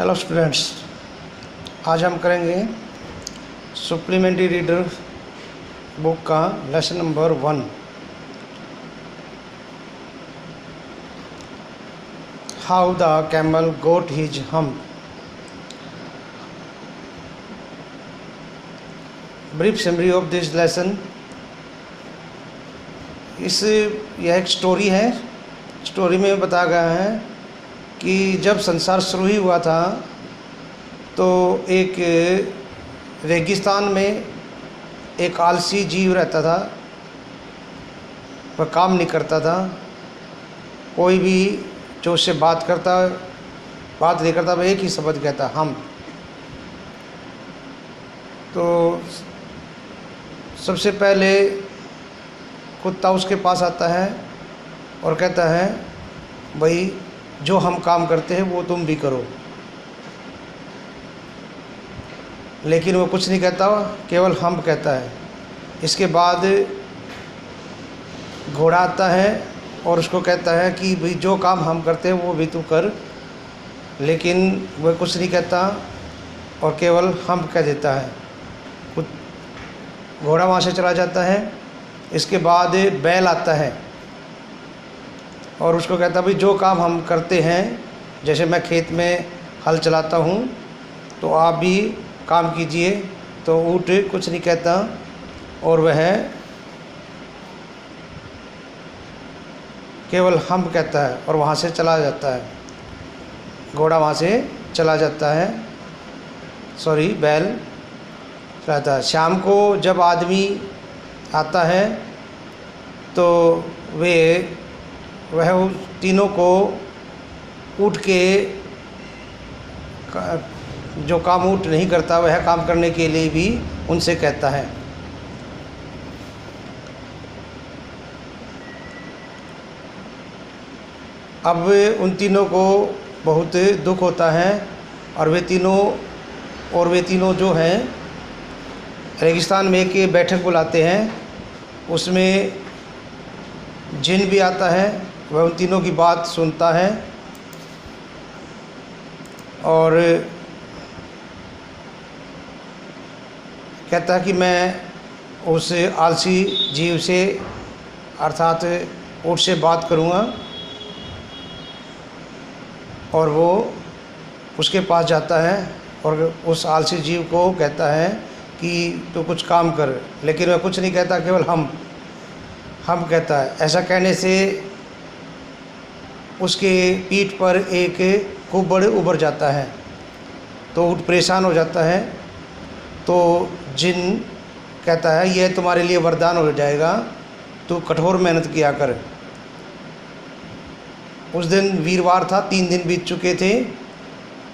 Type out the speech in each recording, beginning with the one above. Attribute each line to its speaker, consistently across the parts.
Speaker 1: Hello students, आज हम करेंगे सप्लीमेंट्री रीडर बुक का lesson number 1। How the camel got his hump. Brief summary of this lesson. यह एक स्टोरी है। स्टोरी में बताया गया है कि जब संसार शुरू ही हुआ था तो एक रेगिस्तान में एक आलसी जीव रहता था। वह काम नहीं करता था। कोई भी जो उससे बात नहीं करता, वह एक ही शब्द कहता, हम। तो सबसे पहले कुत्ता उसके पास आता है और कहता है, भाई जो हम काम करते हैं वो तुम भी करो। लेकिन वो कुछ नहीं कहता, केवल हम कहता है। इसके बाद घोड़ा आता है और उसको कहता है कि भाई जो काम हम करते हैं वो भी तू कर। लेकिन वह कुछ नहीं कहता और केवल हम कह देता है। घोड़ा वहाँ से चला जाता है। इसके बाद बैल आता है और उसको कहता भाई जो काम हम करते हैं, जैसे मैं खेत में हल चलाता हूँ तो आप भी काम कीजिए। तो ऊँट कुछ नहीं कहता और वह केवल हम कहता है और वहाँ से चला जाता है। घोड़ा वहाँ से चला जाता है, बैल चलाता है। शाम को जब आदमी आता है तो वह उस तीनों को ऊँट के जो काम ऊँट नहीं करता वह काम करने के लिए भी उनसे कहता है। अब उन तीनों को बहुत दुख होता है और वे तीनों जो हैं रेगिस्तान में एक बैठक बुलाते हैं। उसमें जिन भी आता है, वह उन तीनों की बात सुनता है और कहता है कि मैं उस आलसी जीव से अर्थात ऊँट से बात करूँगा। और वो उसके पास जाता है और उस आलसी जीव को कहता है कि तू कुछ काम कर। लेकिन वह कुछ नहीं कहता, केवल हम कहता है। ऐसा कहने से उसके पीठ पर एक कुबड़ उभर जाता है तो ऊँट परेशान हो जाता है। तो जिन कहता है, यह तुम्हारे लिए वरदान हो जाएगा, तू कठोर मेहनत किया कर। उस दिन वीरवार था, 3 दिन बीत चुके थे।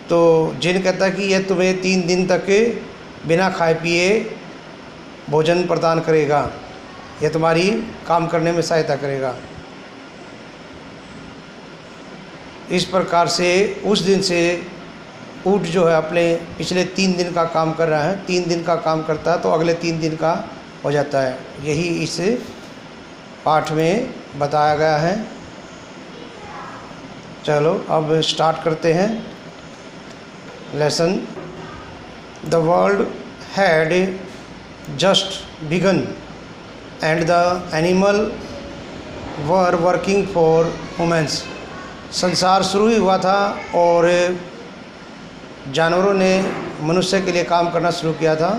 Speaker 1: तो जिन कहता है कि यह तुम्हें 3 दिन तक बिना खाए पिए भोजन प्रदान करेगा, यह तुम्हारी काम करने में सहायता करेगा। इस प्रकार से उस दिन से ऊँट जो है अपने पिछले 3 दिन का काम कर रहा है। 3 दिन का काम करता है तो अगले 3 दिन का हो जाता है। यही इस पाठ में बताया गया है। चलो अब स्टार्ट करते हैं lesson. The world had just begun and the animal were working for women's. संसार शुरू ही हुआ था और जानवरों ने मनुष्य के लिए काम करना शुरू किया था।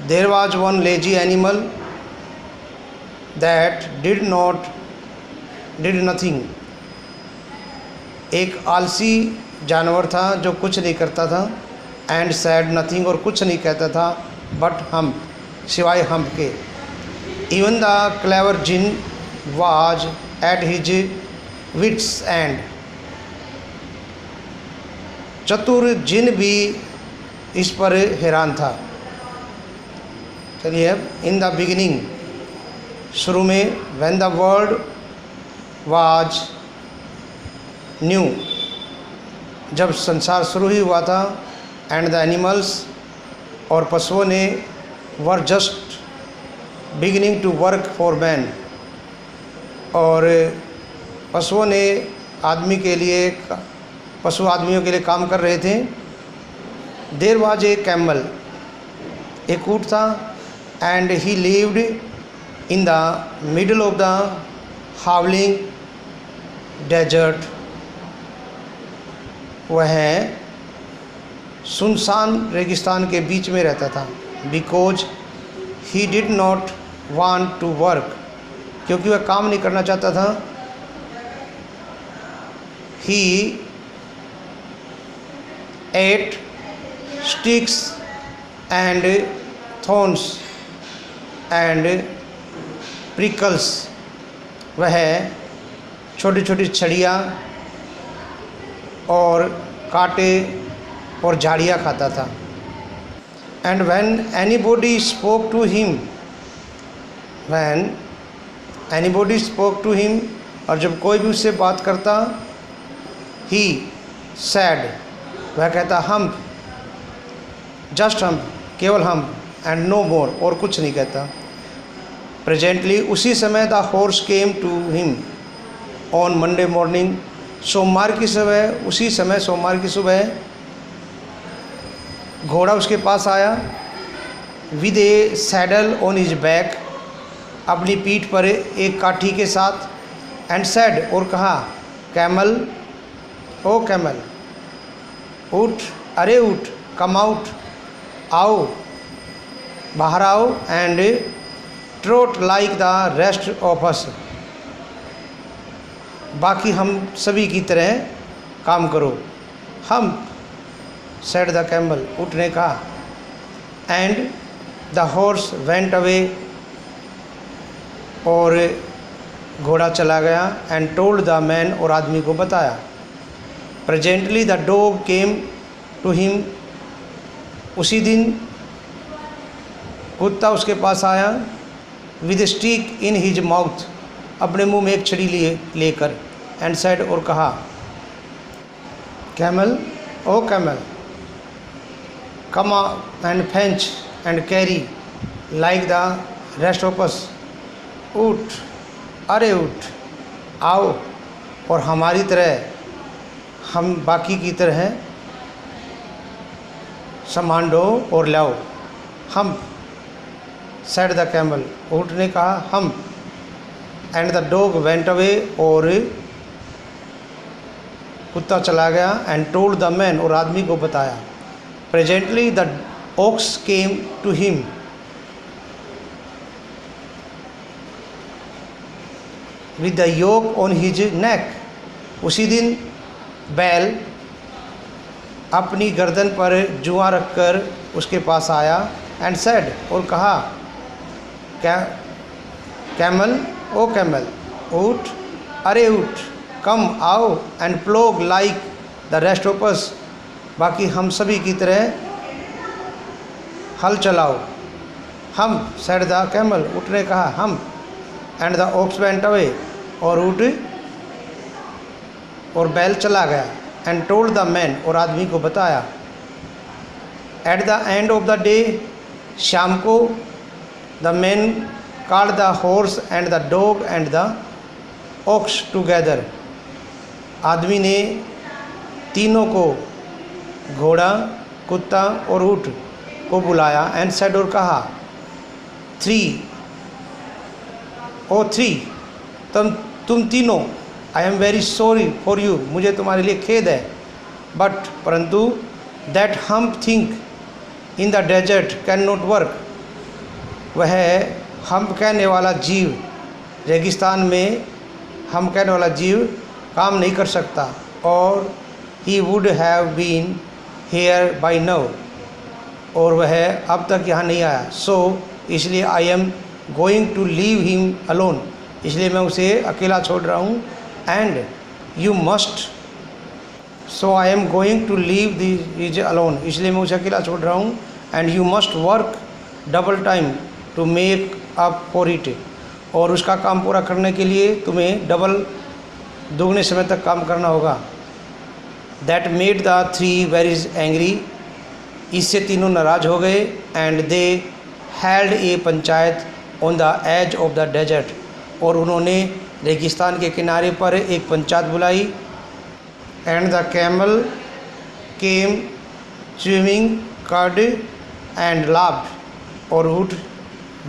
Speaker 1: There was one lazy animal that did nothing. एक आलसी जानवर था जो कुछ नहीं करता था। एंड सैड नथिंग, और कुछ नहीं कहता था, बट हम, सिवाय हम के। Even the clever Djinn was at his wits end. चतुर जिन भी इस पर हैरान था। चलिए अब इन द बिगिनिंग, शुरू में, when the world was new, जब संसार शुरू ही हुआ था। एंड द एनिमल्स, और पशुओं ने, were just beginning to work for man, और पशुओं ने आदमी के लिए पशु आदमियों के लिए काम कर रहे थे। देयर वाज ए कैमल, एक ऊँट था, and he lived in the middle of the howling desert. वह सुनसान रेगिस्तान के बीच में रहता था। Because he did not want to work, क्योंकि वह काम नहीं करना चाहता था। He ate sticks and thorns and prickles, वह छोटी छोटी छड़ियाँ और कांटे और झाड़ियाँ खाता था। And when anybody spoke to him, when anybody spoke to him, और जब कोई भी उससे बात करता, ही सैड, वह कहता हम, जस्ट हम, केवल हम, एंड नो मोर, और कुछ नहीं कहता। प्रेजेंटली, उसी समय the horse came to him on Monday morning, सोमवार की सुबह, उसी समय सोमवार की सुबह घोड़ा उसके पास आया। With A saddle on his back, अपनी पीठ पर एक काठी के साथ। एंड सैड, और कहा, कैमल, ओ कैमल, उठ, अरे उठ, कम आउट, आओ, बाहर आओ, and trout like the rest of us, बाकी हम सभी की तरह काम करो। हम, सेड द कैमल, ऊँट ने कहा। And the horse went away, और घोड़ा चला गया। एंड टोल्ड द मैन, और आदमी को बताया। Presently the dog came to him, उसी दिन कुत्ता उसके पास आया। With stick in his mouth, अपने मुंह में एक छड़ी लेकर। एंड सेड, और कहा, camel, O camel, come and fetch and carry like the rest of us, उठ, अरे उठ, आओ, और हमारी तरह, हम बाकी की तरह सामान ढो और लाओ। हम, सेड द कैमल, ऊँट ने कहा, हम। And the dog went away, और कुत्ता चला गया। एंड टोल्ड द मैन, और आदमी को बताया। Presently the ox came to him, with the yoke on his neck, उसी दिन बैल अपनी गर्दन पर जुआ रखकर उसके पास आया। एंड सेड, और कहा, कैमल, ओ कैमल, उठ, अरे उठ, कम, आओ, and plough like the rest of us, बाकी हम सभी की तरह हल चलाओ। हम, सेड द कैमल, ऊँट ने कहा, हम। And the ox went away, और ऊँट और बैल चला गया। एंड टोल्ड द मैन, और आदमी को बताया। At the end of the day, शाम को, the man called the horse and the dog and the ox together, आदमी ने तीनों को, घोड़ा, कुत्ता और ऊँट को बुलाया। एंड सेड, और कहा, थ्री, तुम तीनों, I am very sorry for you, मुझे तुम्हारे लिए खेद है। बट, परंतु, that humph thing in the desert can not work, वह हम कहने वाला जीव, रेगिस्तान में हम कहने वाला जीव काम नहीं कर सकता। और he would have been here by now, और वह अब तक यहाँ नहीं आया। सो, इसलिए I am going to leave him alone, इसलिए मैं उसे अकेला छोड़ रहा हूँ। And you must, so I am going to leave this alone, इसलिए मैं उसे अकेला छोड़ रहा हूँ। And you must work double time to make up for it, और उसका काम पूरा करने के लिए तुम्हें दोगुने समय तक काम करना होगा। That made the three very angry, इससे तीनों नाराज़ हो गए। And they held a panchayat on the edge of the desert, और उन्होंने रेगिस्तान के किनारे पर एक पंचायत बुलाई। And the camel came swimming cud and laughed, और ऊँट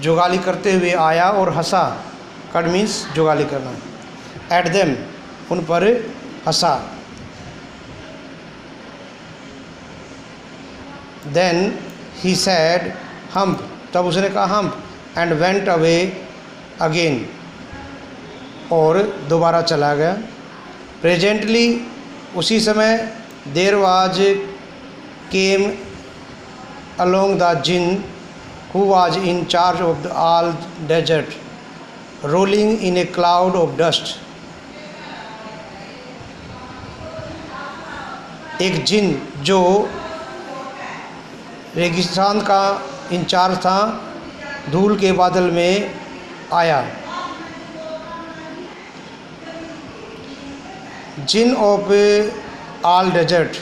Speaker 1: जुगाली करते हुए आया और हंसा। कड मीन्स जुगाली करना। एट देम, उन पर हंसा। देन ही सैड हम्प, तब उसने कहा hump, and went away again, और दोबारा चला गया। प्रेजेंटली, उसी समय, there was came along the jinn who was in charge of the all desert, rolling in a cloud of dust. एक जिन जो रेगिस्तान का इंचार्ज था, धूल के बादल में आया। जिन ऑफ ऑल डेजर्ट,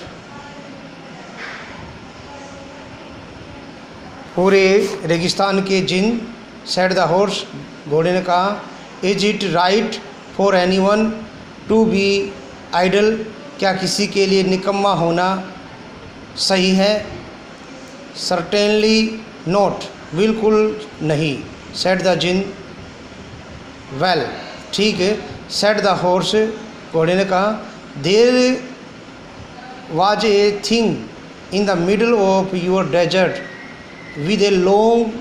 Speaker 1: पूरे रेगिस्तान के जिन। सेड द हॉर्स, घोड़े ने कहा, is it right for anyone to be idle, क्या किसी के लिए निकम्मा होना सही है? सर्टेनली नॉट, बिल्कुल नहीं। सेड द जिन, वेल, ठीक है। सेड द हॉर्स, घोड़े ने कहा, there was a thing in the middle of your desert with a long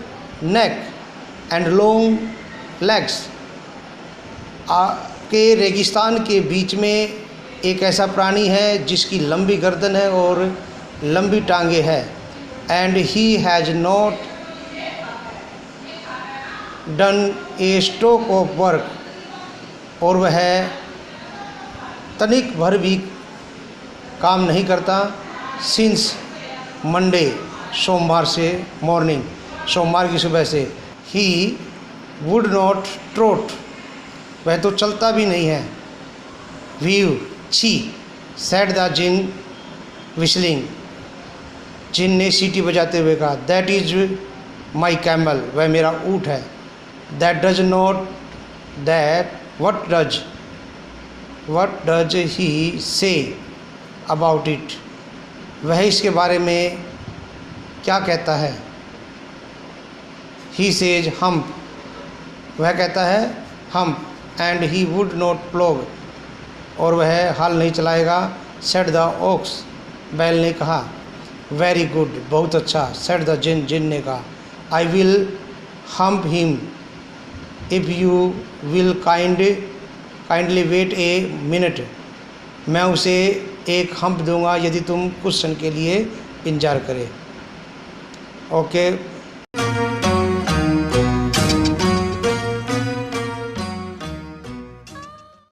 Speaker 1: neck and long legs, आपके रेगिस्तान के बीच में एक ऐसा प्राणी है जिसकी लंबी गर्दन है और लंबी टांगे हैं। And he has not done A stroke of work, और वह तनिक भर भी काम नहीं करता। सिंस मंडे, सोमवार से, मॉर्निंग, सोमवार की सुबह से। ही वुड नॉट ट्रोट, वह तो चलता भी नहीं है। व्यू, छी। सेड द जिन विस्लिंग, जिन ने सीटी बजाते हुए कहा, दैट इज माई कैमल, वह मेरा ऊँट है। That does not, that, what does he say about it, वह इसके बारे में क्या कहता है? ही सेज हम्प, वह कहता है hump, and he would not plough, और वह हल नहीं चलाएगा। सेड द ओक्स, बैल ने कहा, वेरी गुड, बहुत अच्छा। सेड द जिन, जिन ने कहा, I will hump him if you will kindly wait a minute, मैं उसे एक हम्प दूंगा यदि तुम कुछ क्षण के लिए इंतजार करें। ओके।